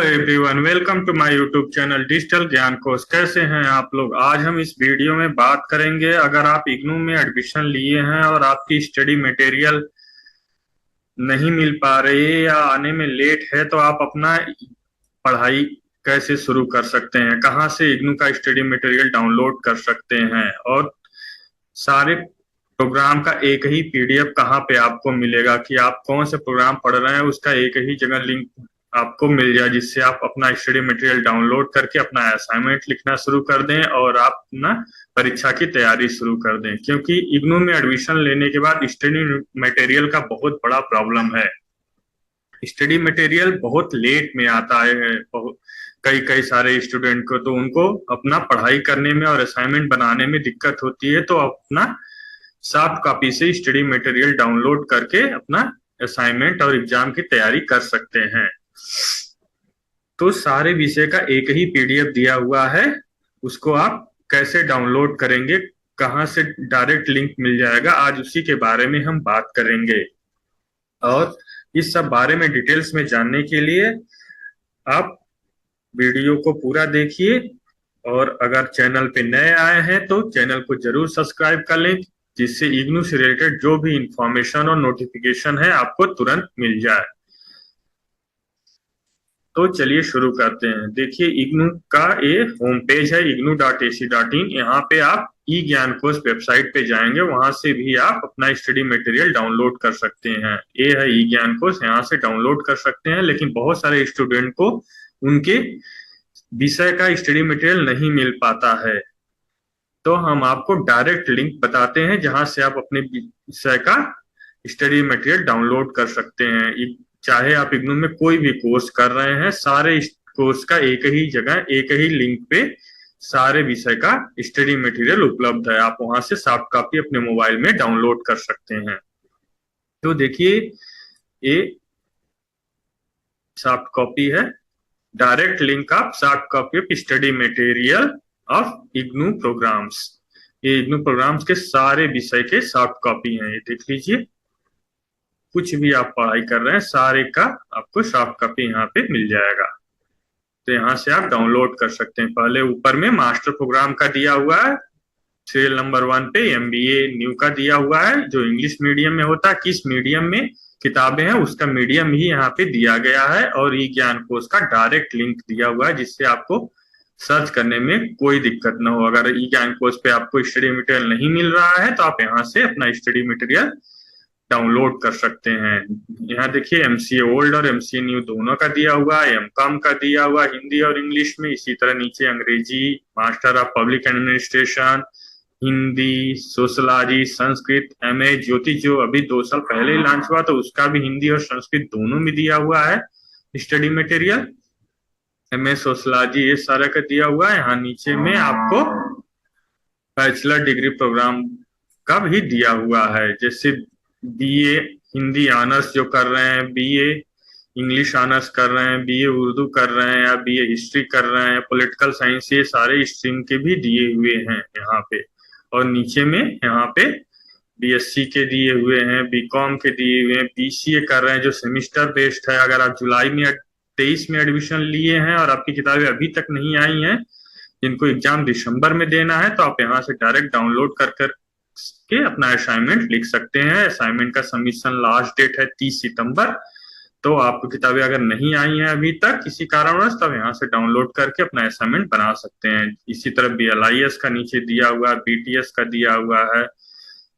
Everyone, welcome to my YouTube channel digital Gyan Kosh. कैसे हैं आप लोग? आज हम इस वीडियो में बात करेंगे, अगर आप इग्नू में एडमिशन लिए हैं और आपकी स्टडी मटेरियल नहीं मिल पा रही है या आने में लेट है, तो आप अपना पढ़ाई कैसे शुरू कर सकते हैं, कहाँ से इग्नू का स्टडी मटेरियल डाउनलोड कर सकते हैं, और सारे प्रोग्राम का एक ही पीडीएफ कहाँ पे आपको मिलेगा कि आप कौन से प्रोग्राम पढ़ रहे हैं, उसका एक ही जगह लिंक आपको मिल जाए, जिससे आप अपना स्टडी मटेरियल डाउनलोड करके अपना असाइनमेंट लिखना शुरू कर दें और आप अपना परीक्षा की तैयारी शुरू कर दें। क्योंकि इग्नू में एडमिशन लेने के बाद स्टडी मटेरियल का बहुत बड़ा प्रॉब्लम है। स्टडी मटेरियल बहुत लेट में आता है कई कई सारे स्टूडेंट को, तो उनको अपना पढ़ाई करने में और असाइनमेंट बनाने में दिक्कत होती है। तो अपना सॉफ्ट कॉपी से स्टडी मटेरियल डाउनलोड करके अपना असाइनमेंट और एग्जाम की तैयारी कर सकते हैं। तो सारे विषय का एक ही पीडीएफ दिया हुआ है, उसको आप कैसे डाउनलोड करेंगे, कहाँ से डायरेक्ट लिंक मिल जाएगा, आज उसी के बारे में हम बात करेंगे। और इस सब बारे में डिटेल्स में जानने के लिए आप वीडियो को पूरा देखिए, और अगर चैनल पे नए आए हैं तो चैनल को जरूर सब्सक्राइब कर लें, जिससे इग्नू से रिलेटेड जो भी इंफॉर्मेशन और नोटिफिकेशन है आपको तुरंत मिल जाए। तो चलिए शुरू करते हैं। देखिए, इग्नू का ये होम पेज है ignu.ac.in। यहाँ पे आप ई ज्ञान कोश वेबसाइट पे जाएंगे, वहां से भी आप अपना स्टडी मटेरियल डाउनलोड कर सकते हैं। ये है ई ज्ञान कोश, यहाँ से डाउनलोड कर सकते हैं। लेकिन बहुत सारे स्टूडेंट को उनके विषय का स्टडी मटेरियल नहीं मिल पाता है, तो हम आपको डायरेक्ट लिंक बताते हैं जहां से आप अपने विषय का स्टडी मटेरियल डाउनलोड कर सकते हैं। चाहे आप इग्नू में कोई भी कोर्स कर रहे हैं, सारे कोर्स का एक ही जगह एक ही लिंक पे सारे विषय का स्टडी मटेरियल उपलब्ध है। आप वहां से सॉफ्ट कॉपी अपने मोबाइल में डाउनलोड कर सकते हैं। तो देखिए, ये सॉफ्ट कॉपी है, direct link of soft copy of study material of IGNOU programs. ये इग्नू प्रोग्राम्स के सारे विषय के सॉफ्ट कॉपी हैं। ये देख लीजिए, कुछ भी आप पढ़ाई कर रहे हैं सारे का आपको सॉफ्ट कॉपी यहाँ पे मिल जाएगा। तो यहाँ से आप डाउनलोड कर सकते हैं। पहले ऊपर में मास्टर प्रोग्राम का दिया हुआ है, सीरियल नंबर 1 पे एमबीए न्यू का दिया हुआ है, जो इंग्लिश मीडियम में होता है। किस मीडियम में किताबें हैं उसका मीडियम ही यहाँ पे दिया गया है। और ई ज्ञान कोश का डायरेक्ट लिंक दिया हुआ है, जिससे आपको सर्च करने में कोई दिक्कत ना हो। अगर ई ज्ञान कोश पे आपको स्टडी मटेरियल नहीं मिल रहा है, तो आप यहाँ से अपना स्टडी मटेरियल डाउनलोड कर सकते हैं। यहाँ देखिए, एमसीए ओल्ड और एमसीए न्यू दोनों का दिया हुआ है, एमकॉम का दिया हुआ है हिंदी और इंग्लिश में। इसी तरह नीचे अंग्रेजी, master of public administration, Hindi, sociology, Sanskrit, MA ज्योतिष, जो अभी 2 साल पहले ही लॉन्च हुआ, तो उसका भी हिंदी और संस्कृत दोनों में दिया हुआ है स्टडी मटेरियल। एमए सोशलॉजी ये सारा का दिया हुआ है। यहाँ नीचे में आपको बैचलर डिग्री प्रोग्राम का भी दिया हुआ है, जैसे बीए हिंदी ऑनर्स जो कर रहे हैं, बीए इंग्लिश ऑनर्स कर रहे हैं, बीए उर्दू कर रहे हैं, या बीए हिस्ट्री कर रहे हैं, पॉलिटिकल साइंस, ये सारे स्ट्रीम के भी दिए हुए हैं यहाँ पे। और नीचे में यहाँ पे बीएससी के दिए हुए हैं, बीकॉम के दिए हुए हैं, बीसीए कर रहे हैं जो सेमिस्टर बेस्ड है। अगर आप जुलाई में 23 में एडमिशन लिए हैं और आपकी किताबें अभी तक नहीं आई हैं, जिनको एग्जाम दिसंबर में देना है, तो आप यहाँ से डायरेक्ट डाउनलोड कर के अपना असाइनमेंट लिख सकते हैं। असाइनमेंट का सबमिशन लास्ट डेट है 30 सितंबर। तो आपको किताबें अगर नहीं आई हैं अभी तक किसी कारणवश, तब यहाँ से डाउनलोड करके अपना असाइनमेंट बना सकते हैं। इसी तरह बीएलआईएस का नीचे दिया हुआ है, बीटीएस का दिया हुआ है।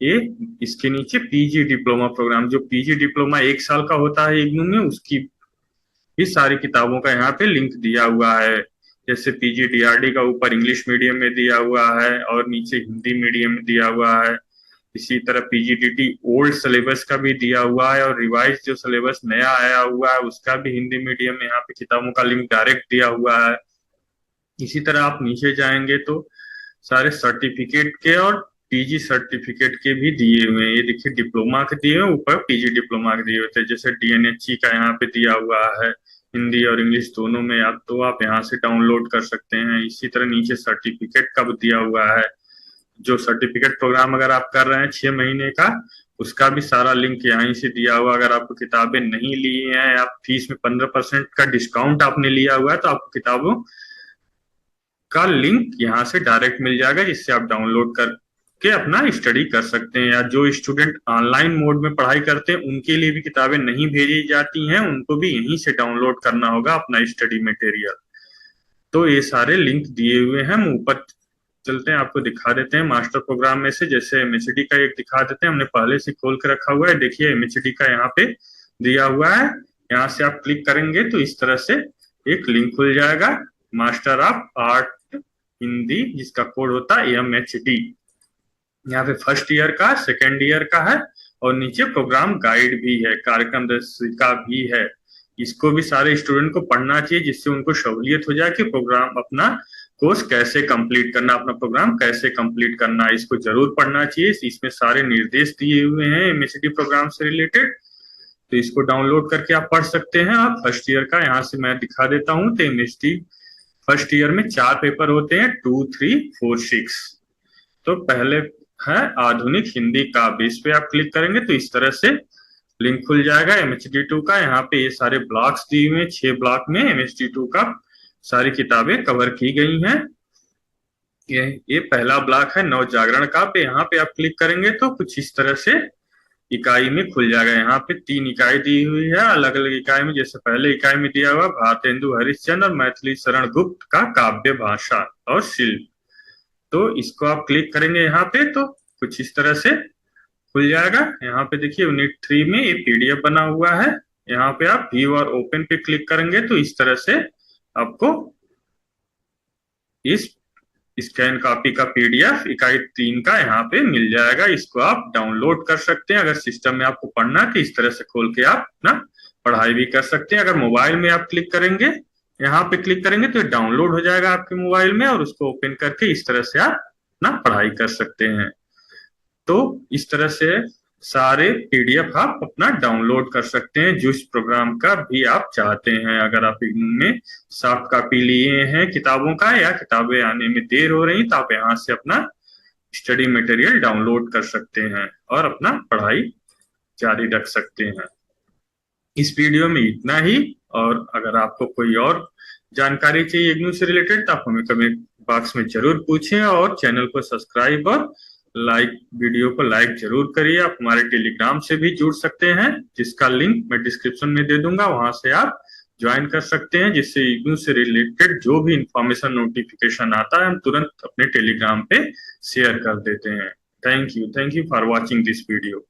ये इसके नीचे पीजी डिप्लोमा प्रोग्राम, जो पीजी डिप्लोमा 1 साल का होता है इग्नू में, उसकी भी सारी किताबों का यहाँ पे लिंक दिया हुआ है। जैसे पीजीडीआरडी का ऊपर इंग्लिश मीडियम में दिया हुआ है और नीचे हिंदी मीडियम में दिया हुआ है। इसी तरह पीजीडीटी ओल्ड सिलेबस का भी दिया हुआ है, और रिवाइज जो सिलेबस नया आया हुआ है उसका भी हिंदी मीडियम में यहाँ पे किताबों का लिंक डायरेक्ट दिया हुआ है। इसी तरह आप नीचे जाएंगे तो सारे सर्टिफिकेट के और पीजी सर्टिफिकेट के भी दिए हुए हैं। ये देखिए, डिप्लोमा के दिए हुए, ऊपर पीजी डिप्लोमा के दिए हुए थे। जैसे डीएनएचई का यहाँ पे दिया हुआ है, हिंदी और इंग्लिश दोनों में, आप यहाँ से डाउनलोड कर सकते हैं। इसी तरह नीचे सर्टिफिकेट का दिया हुआ है, जो सर्टिफिकेट प्रोग्राम अगर आप कर रहे हैं 6 महीने का, उसका भी सारा लिंक यहीं से दिया हुआ। अगर आपको किताबें नहीं ली हैं, आप फीस में 15% का डिस्काउंट आपने लिया हुआ है, तो आपको किताबों का लिंक यहाँ से डायरेक्ट मिल जाएगा, जिससे आप डाउनलोड करके अपना स्टडी कर सकते हैं। या जो स्टूडेंट ऑनलाइन मोड में पढ़ाई करते हैं, उनके लिए भी किताबें नहीं भेजी जाती हैं, उनको भी यहीं से डाउनलोड करना होगा अपना स्टडी मटेरियल। तो ये सारे लिंक दिए हुए हैं। हम ऊपर चलते हैं, आपको दिखा देते हैं मास्टर प्रोग्राम में से। जैसे एमएचडी का एक दिखा देते हैं, हमने पहले से खोल के रखा हुआ है। देखिए एमएचडी का यहाँ पे दिया हुआ है। यहाँ से आप क्लिक करेंगे तो इस तरह से एक लिंक खुल जाएगा, मास्टर ऑफ आर्ट हिंदी, जिसका कोड होता है एमएचडी। यहाँ पे फर्स्ट ईयर का, सेकेंड ईयर का है, और नीचे प्रोग्राम गाइड भी है, कार्यक्रम दर्शिका भी है। इसको भी सारे स्टूडेंट को पढ़ना चाहिए, जिससे उनको सहूलियत हो जाए कि प्रोग्राम अपना कोर्स कैसे कंप्लीट करना, अपना प्रोग्राम कैसे कंप्लीट करना। इसको जरूर पढ़ना चाहिए, इसमें सारे निर्देश दिए हुए हैं एमएचडी प्रोग्राम से रिलेटेड। तो इसको डाउनलोड करके आप पढ़ सकते हैं। आप फर्स्ट ईयर का यहाँ से मैं दिखा देता हूँ। तो एमएचडी फर्स्ट ईयर में 4 पेपर होते हैं, 2, 3, 4, 6। तो पहले है आधुनिक हिंदी काव्य, इस पे आप क्लिक करेंगे तो इस तरह से लिंक खुल जाएगा एमएचडी2 का। यहाँ पे ये सारे ब्लॉक्स दिए हुए हैं, 6 ब्लॉक में एमएचडी2 का सारी किताबें कवर की गई हैं। ये पहला ब्लॉक है नव जागरण का। पे यहाँ पे आप क्लिक करेंगे तो कुछ इस तरह से इकाई में खुल जाएगा। यहाँ पे 3 इकाई दी हुई है अलग अलग इकाई में। जैसे पहले इकाई में दिया हुआ भारतेंदु हरिश्चंद्र और मैथिली शरण गुप्त का काव्य भाषा और शिल्प। तो इसको आप क्लिक करेंगे यहाँ पे तो कुछ इस तरह से खुल जाएगा। यहाँ पे देखिए यूनिट 3 में ये पीडीएफ बना हुआ है। यहाँ पे आप व्यू और ओपन पे क्लिक करेंगे तो इस तरह से आपको इस स्कैन कॉपी का पीडीएफ इकाई 3 का यहाँ पे मिल जाएगा। इसको आप डाउनलोड कर सकते हैं। अगर सिस्टम में आपको पढ़ना है तो इस तरह से खोल के आप ना पढ़ाई भी कर सकते हैं। अगर मोबाइल में आप क्लिक करेंगे, यहाँ पे क्लिक करेंगे तो डाउनलोड हो जाएगा आपके मोबाइल में, और उसको ओपन करके इस तरह से आप ना पढ़ाई कर सकते हैं। तो इस तरह से सारे पीडीएफ आप अपना डाउनलोड कर सकते हैं, जिस प्रोग्राम का भी आप चाहते हैं। अगर आप इनमें सॉफ्ट कॉपी लिए हैं किताबों का, या किताबें आने में देर हो रही तो आप यहाँ से अपना स्टडी मटेरियल डाउनलोड कर सकते हैं और अपना पढ़ाई जारी रख सकते हैं। इस वीडियो में इतना ही, और अगर आपको कोई और जानकारी चाहिए इग्नू से रिलेटेड तो आप हमें कमेंट बॉक्स में जरूर पूछें, और चैनल को सब्सक्राइब और वीडियो को लाइक जरूर करिए। आप हमारे टेलीग्राम से भी जुड़ सकते हैं, जिसका लिंक मैं डिस्क्रिप्शन में दे दूंगा, वहां से आप ज्वाइन कर सकते हैं, जिससे इग्नू से रिलेटेड जो भी इंफॉर्मेशन नोटिफिकेशन आता है हम तुरंत अपने टेलीग्राम पे शेयर कर देते हैं। Thank you for watching this video.